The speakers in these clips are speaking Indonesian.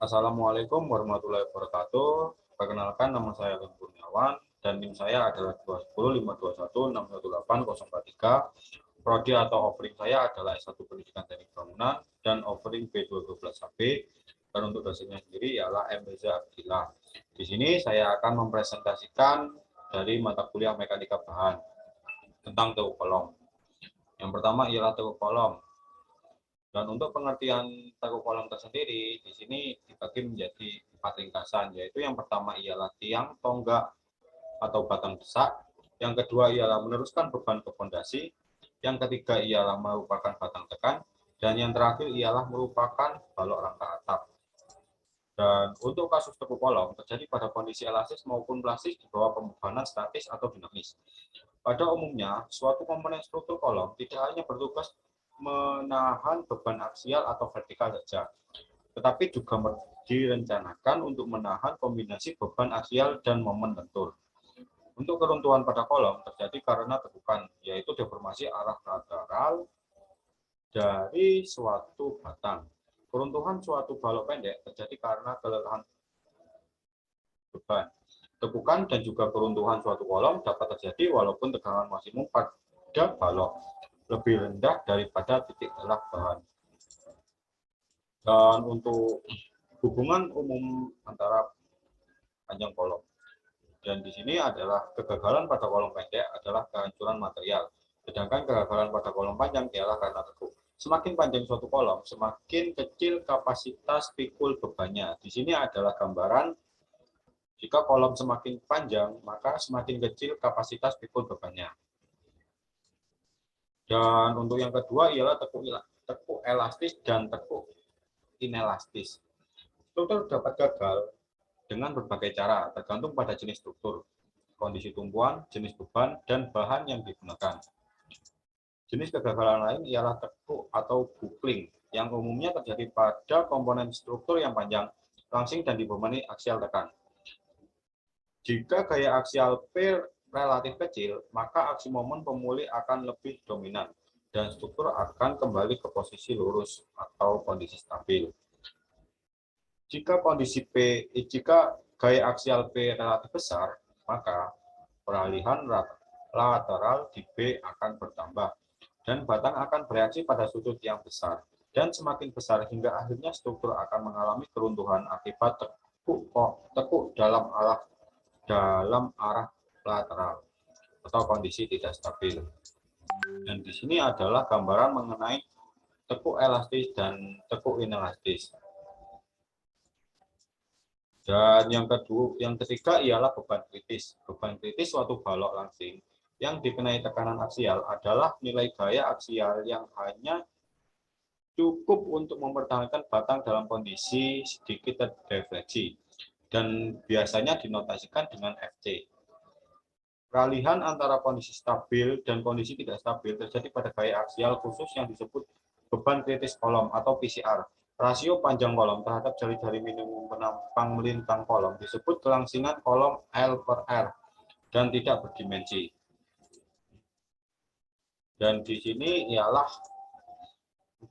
Assalamualaikum warahmatullahi wabarakatuh. Perkenalkan, nama saya Agung Kurniawan dan NIM saya adalah 21052161803. Prodi atau offering saya adalah S1 Pendidikan Teknik Bangunan dan offering B212HB. Dan untuk dosennya sendiri ialah M. Reza Abdillah. Di sini saya akan mempresentasikan dari mata kuliah Mekanika Bahan tentang teuk kolom. Yang pertama ialah teuk kolom. Dan untuk pengertian teuk kolom tersendiri, di sini dibagi menjadi 4 ringkasan, yaitu yang pertama ialah tiang, tonggak, atau batang desak. Yang kedua ialah meneruskan beban ke fondasi. Yang ketiga ialah merupakan batang tekan. Dan yang terakhir ialah merupakan balok rangka atap. Dan untuk kasus teuk kolom terjadi pada kondisi elastis maupun plastis di bawah pembebanan statis atau dinamis. Pada umumnya, suatu komponen struktur kolom tidak hanya bertugas menahan beban aksial atau vertikal saja, tetapi juga direncanakan untuk menahan kombinasi beban aksial dan momen lentur. Untuk keruntuhan pada kolom terjadi karena tekukan, yaitu deformasi arah lateral dari suatu batang. Keruntuhan suatu balok pendek terjadi karena kelelahan beban. Tekukan dan juga keruntuhan suatu kolom dapat terjadi walaupun tegangan maksimum pada balok lebih rendah daripada titik lelah bahan. Dan untuk hubungan umum antara panjang kolom, dan di sini adalah kegagalan pada kolom pendek adalah kehancuran material, sedangkan kegagalan pada kolom panjang ialah karena tekuk. Semakin panjang suatu kolom, semakin kecil kapasitas pikul bebannya. Di sini adalah gambaran jika kolom semakin panjang, maka semakin kecil kapasitas pikul bebannya. Dan untuk yang kedua ialah tekuk elastis dan tekuk inelastis. Struktur dapat gagal dengan berbagai cara, tergantung pada jenis struktur, kondisi tumpuan, jenis beban, dan bahan yang digunakan. Jenis kegagalan lain ialah tekuk atau buckling, yang umumnya terjadi pada komponen struktur yang panjang, langsing, dan dibebani aksial tekan. Jika gaya aksial P relatif kecil, maka aksi momen pemulih akan lebih dominan dan struktur akan kembali ke posisi lurus atau kondisi stabil. Jika gaya aksial P relatif besar, maka peralihan lateral di B akan bertambah dan batang akan bereaksi pada sudut yang besar dan semakin besar hingga akhirnya struktur akan mengalami keruntuhan akibat tekuk dalam arah lateral atau kondisi tidak stabil. Dan di sini adalah gambaran mengenai tekuk elastis dan tekuk inelastis. Dan yang ketiga ialah beban kritis. Beban kritis suatu balok langsing yang dikenai tekanan aksial adalah nilai gaya aksial yang hanya cukup untuk mempertahankan batang dalam kondisi sedikit terdefleksi dan biasanya dinotasikan dengan FC. Peralihan antara kondisi stabil dan kondisi tidak stabil terjadi pada gaya aksial khusus yang disebut beban kritis kolom atau PCR. Rasio panjang kolom terhadap jari-jari minimum penampang melintang kolom disebut kelangsingan kolom L per R dan tidak berdimensi. Dan di sini ialah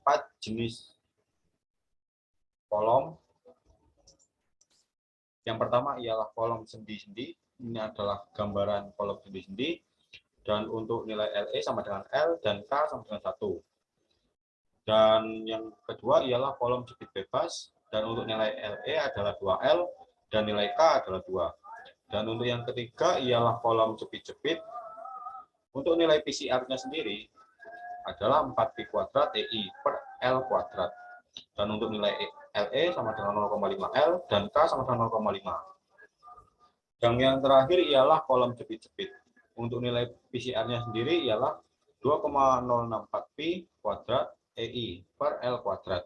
4 jenis kolom. Yang pertama ialah kolom sendi-sendi. Ini adalah gambaran kolom sendi-sendi. Dan untuk nilai LE sama dengan L dan K sama dengan 1. Dan yang kedua ialah kolom jepit bebas. Dan untuk nilai LE adalah 2L dan nilai K adalah 2. Dan untuk yang ketiga ialah kolom jepit-jepit. Untuk nilai PCR-nya sendiri adalah 4Pi kuadrat EI per L kuadrat. Dan untuk nilai LE sama dengan 0,5 L dan K sama dengan 0,5. Dan yang terakhir ialah kolom jepit-jepit. Untuk nilai PCR-nya sendiri ialah 2,064 pi kuadrat EI per L kuadrat.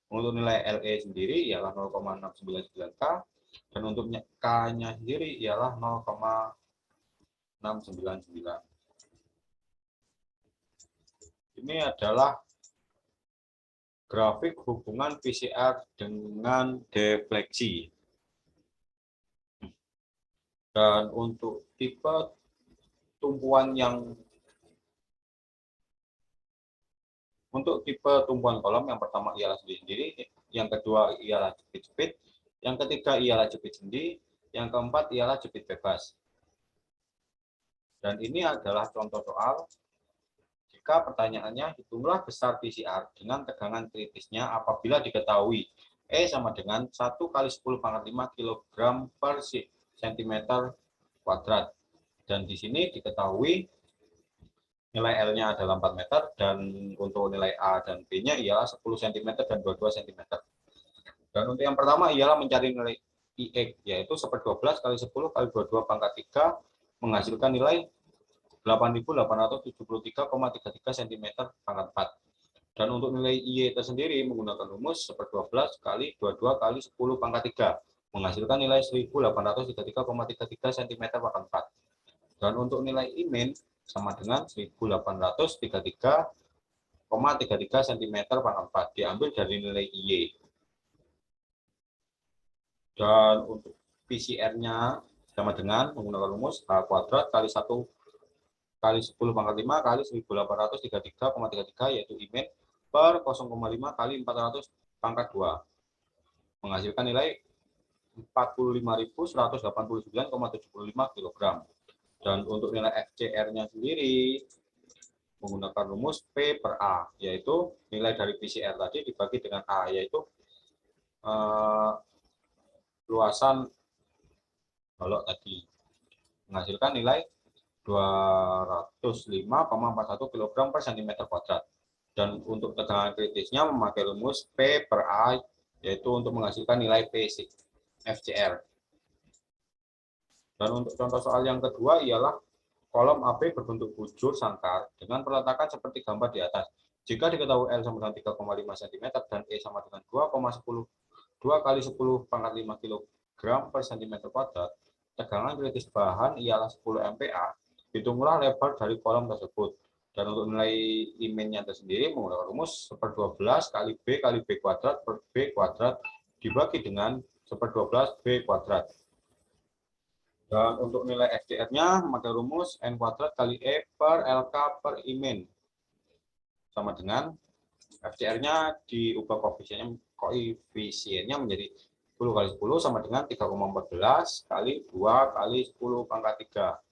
Untuk nilai LE sendiri ialah 0,699 K dan untuk K-nya sendiri ialah 0,699. Ini adalah grafik hubungan PCR dengan defleksi. Dan untuk tipe tumpuan kolom yang pertama ialah sendiri-sendiri, yang kedua ialah jepit-jepit, Yang ketiga ialah jepit sendi. Yang keempat ialah jepit bebas. Dan ini adalah contoh soal. Jika pertanyaannya, hitunglah besar PCR dengan tegangan kritisnya apabila diketahui E sama dengan 1 kali 10 pangkat 5 kg per cm kuadrat. Dan di sini diketahui nilai L-nya adalah 4 meter, dan untuk nilai A dan B-nya ialah 10 cm dan 22 cm. Dan untuk yang pertama ialah mencari nilai IX, yaitu 1/12 kali 10 kali 22 pangkat 3, menghasilkan nilai 8.873,33 cm pangkat 4. Dan untuk nilai Y tersendiri menggunakan rumus 1/12 kali 22 kali 10 pangkat 3, menghasilkan nilai 1.833,33 cm pangkat 4. Dan untuk nilai I min sama dengan 1.833,33 cm pangkat 4, diambil dari nilai Y. Dan untuk PCR-nya sama dengan menggunakan rumus H kuadrat kali 1 kali 10 pangkat 5 kali 1.833,33, yaitu I min per 0,5 kali 400 pangkat 2, menghasilkan nilai 45.189,75 kg. Dan untuk nilai FCR-nya sendiri menggunakan rumus P per A, yaitu nilai dari PCR tadi dibagi dengan A, yaitu luasan balok tadi, menghasilkan nilai 205,41 kg per cm kuadrat. Dan untuk tegangan kritisnya memakai rumus P per A, yaitu untuk menghasilkan nilai P FCR. Dan untuk contoh soal yang kedua ialah kolom AB berbentuk bujur sangkar dengan peletakan seperti gambar di atas. Jika diketahui L sama dengan 3,5 cm dan E sama dengan 2 kali 10 pangkat 5 kg per cm kuadrat, tegangan kritis bahan ialah 10 MPa. Hitunglah lebar dari kolom tersebut. Dan untuk nilai I min-nya tersendiri menggunakan rumus 1/12 kali B kali B kuadrat per B kuadrat dibagi dengan 1/12 B kuadrat. Dan untuk nilai FCR-nya memakai rumus N kuadrat kali E per LK per I min sama dengan FCR-nya diubah koefisiennya menjadi 10 kali 10 sama dengan 3,14 kali 2 kali 10 pangkat 3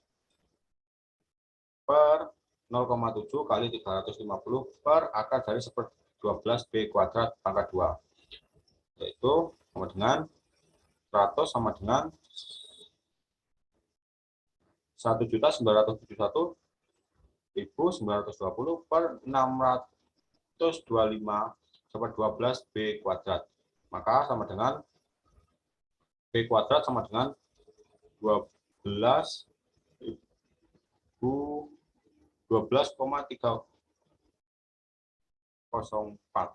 per 0,7 kali 350 per akar dari 1/12 B kuadrat pangkat 2, yaitu sama dengan 100 sama dengan 1.971.920 per 625/12 B kuadrat. Maka sama dengan B kuadrat sama dengan 12,304,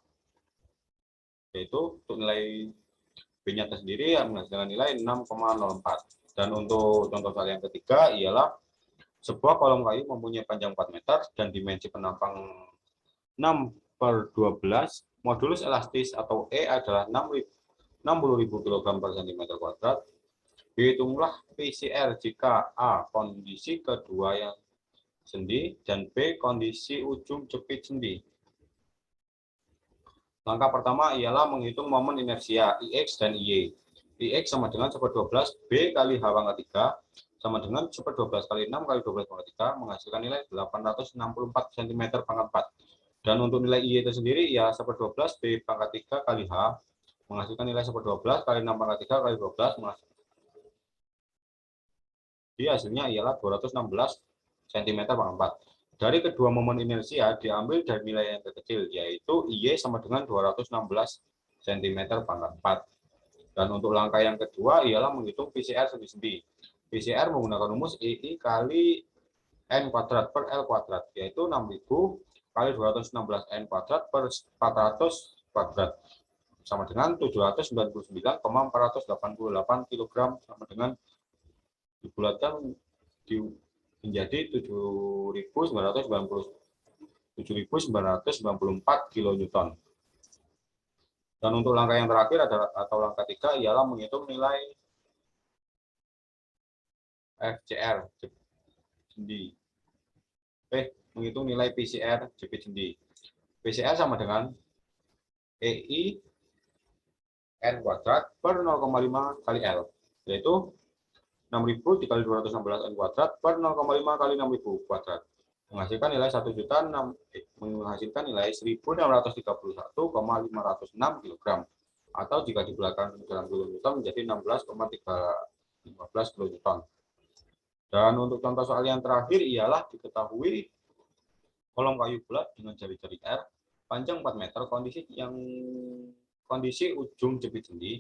yaitu untuk nilai B-nya tersendiri yang menghasilkan nilai 6,04. Dan untuk contoh soal yang ketiga ialah sebuah kolom kayu mempunyai panjang 4 meter dan dimensi penampang 6/12, modulus elastis atau E adalah 60.000 kg per cm kuadrat. Hitunglah PCR jika A kondisi kedua yang sendi dan B kondisi ujung jepit sendi. Langkah pertama ialah menghitung momen inersia IX dan IY. IX sama dengan 1/12 B kali H pangkat 3 sama dengan 1/12 kali 6 kali 12 pangkat 3, menghasilkan nilai 864 cm pangkat 4. Dan untuk nilai IY itu sendiri ya 1/12 B pangkat 3 kali H, menghasilkan nilai 1/12 kali 6 pangkat 3 kali 12, jadi hasilnya ialah 216 cm pangkat 4. Dari kedua momen inersia diambil dari nilai yang terkecil, yaitu IY sama dengan 216 cm pangkat 4. Dan untuk langkah yang kedua ialah menghitung PCR sendi-sendi. PCR menggunakan rumus EI kali N kuadrat per L kuadrat, yaitu 6.000 kali 216 N kuadrat per 400 kuadrat, sama dengan 799,488 kg, sama dengan dibulatkan menjadi 7.994 kN. Dan untuk langkah yang terakhir atau langkah 3 ialah menghitung nilai FCR sendi. Menghitung nilai PCR jepit sendi. PCR sama dengan EI N kuadrat per 0,5 kali L, yaitu 6.000 dikali 216 N kuadrat per 0,5 kali 6.000 kuadrat. Menghasilkan nilai 1.631,506 kg, atau jika dibulakan dalam kilonewton menjadi 16,315 kilonewton. Dan untuk contoh soal yang terakhir ialah diketahui kolom kayu bulat dengan jari-jari R, panjang 4 meter, kondisi ujung jepit sendi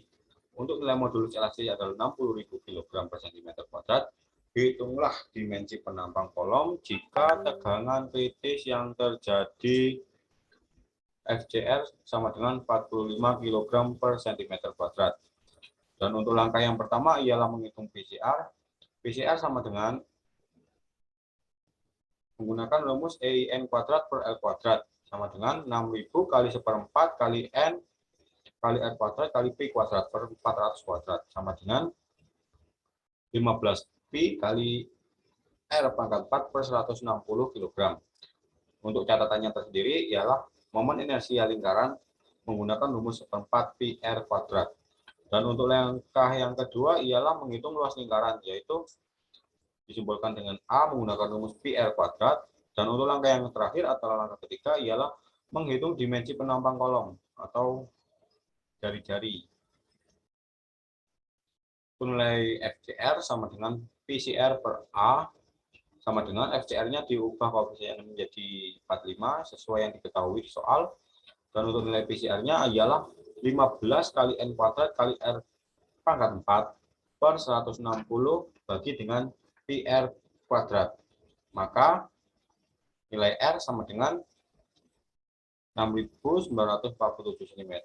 untuk nilai modulus elastis adalah 60.000 kg per cm kuadrat. Hitunglah dimensi penampang kolom jika tegangan kritis yang terjadi FCR sama dengan 45 kg per cm kuadrat. Dan untuk langkah yang pertama ialah menghitung PCR. PCR sama dengan menggunakan rumus EIN kuadrat per L kuadrat sama dengan 6.000 kali 1/4 kali N kali R kuadrat kali P kuadrat per 400 kuadrat sama dengan 15 Pi kali R pangkat 4 per 160 kg. Untuk catatannya tersendiri ialah momen inersia lingkaran menggunakan rumus 1/4 Pi R kuadrat. Dan untuk langkah yang kedua ialah menghitung luas lingkaran, yaitu disimbolkan dengan A menggunakan rumus Pi R kuadrat. Dan untuk langkah yang terakhir atau langkah ketiga ialah menghitung dimensi penampang kolom atau jari-jari. Nilai FCR sama dengan PCR per A sama dengan FCR-nya diubah koefisien menjadi 45 sesuai yang diketahui di soal. Dan untuk nilai PCR-nya ialah 15 kali N kuadrat kali R pangkat 4 per 160 bagi dengan PR kuadrat. Maka nilai R sama dengan 6.947 cm.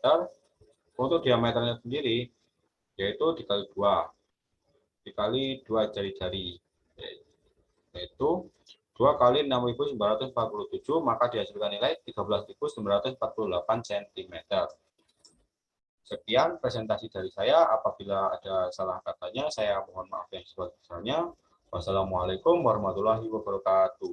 Untuk diameternya sendiri yaitu dikali 2 jari-jari, yaitu 2 kali 6.947, maka dihasilkan nilai 13.948 cm. Sekian presentasi dari saya. Apabila ada salah katanya, saya mohon maaf yang sebesar-besarnya. Wassalamualaikum warahmatullahi wabarakatuh.